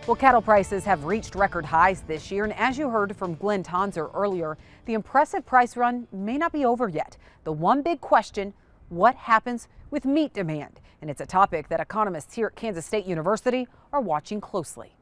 Well, cattle prices have reached record highs this year, and as you heard from Glenn Tonser earlier, the impressive price run may not be over yet. The one big question, what happens with meat demand? And it's a topic that economists here at Kansas State University are watching closely.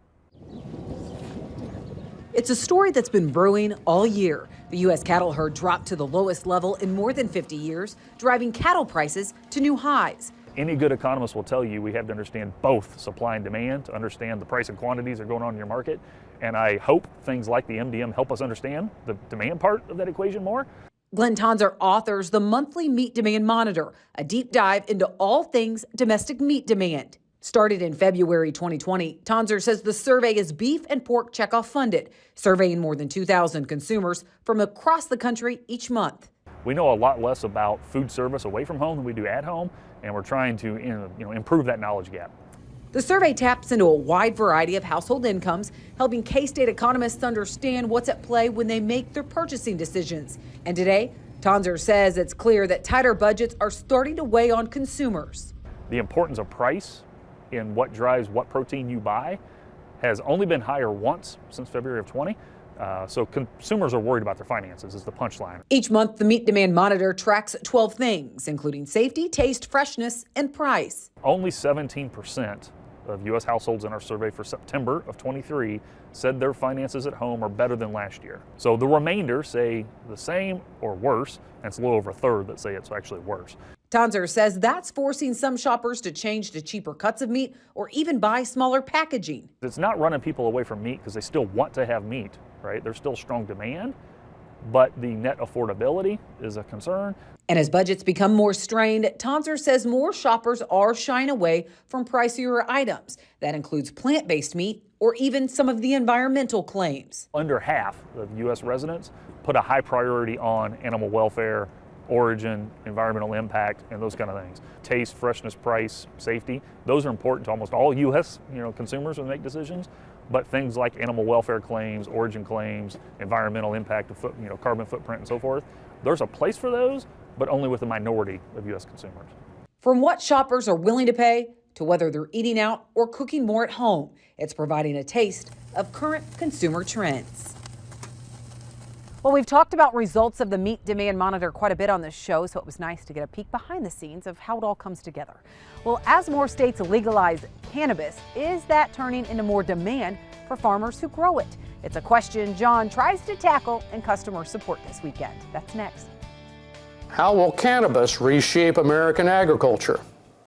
It's a story that's been brewing all year. The U.S. cattle herd dropped to the lowest level in more than 50 years, driving cattle prices to new highs. Any good economist will tell you we have to understand both supply and demand to understand the price and quantities that are going on in your market. And I hope things like the MDM help us understand the demand part of that equation more. Glenn Tonser authors the monthly Meat Demand Monitor, a deep dive into all things domestic meat demand. Started in February 2020, Tonser says the survey is beef and pork checkoff funded, surveying more than 2,000 consumers from across the country each month. We know a lot less about food service away from home than we do at home, and we're trying to improve that knowledge gap. The survey taps into a wide variety of household incomes, helping K-State economists understand what's at play when they make their purchasing decisions. And today, Tonser says it's clear that tighter budgets are starting to weigh on consumers. The importance of price in what drives what protein you buy has only been higher once since February of 20. So consumers are worried about their finances is the punchline. Each month, the Meat Demand Monitor tracks 12 things, including safety, taste, freshness, and price. Only 17% of U.S. households in our survey for September of 23 said their finances at home are better than last year. So the remainder say the same or worse, and it's a little over a third that say it's actually worse. Tonser says that's forcing some shoppers to change to cheaper cuts of meat or even buy smaller packaging. It's not running people away from meat because they still want to have meat, right? There's still strong demand, but the net affordability is a concern. And as budgets become more strained, Tonser says more shoppers are shying away from pricier items. That includes plant-based meat or even some of the environmental claims. Under half of U.S. residents put a high priority on animal welfare, origin, environmental impact, and those kind of things. Taste, freshness, price, safety, those are important to almost all U.S. consumers when they make decisions. But things like animal welfare claims, origin claims, environmental impact, carbon footprint, and so forth, there's a place for those, but only with a minority of U.S. consumers. From what shoppers are willing to pay to whether they're eating out or cooking more at home, it's providing a taste of current consumer trends. Well, we've talked about results of the Meat Demand Monitor quite a bit on this show, so it was nice to get a peek behind the scenes of how it all comes together. Well, as more states legalize cannabis, is that turning into more demand for farmers who grow it? It's a question John tries to tackle in customer support this weekend. That's next. How will cannabis reshape American agriculture?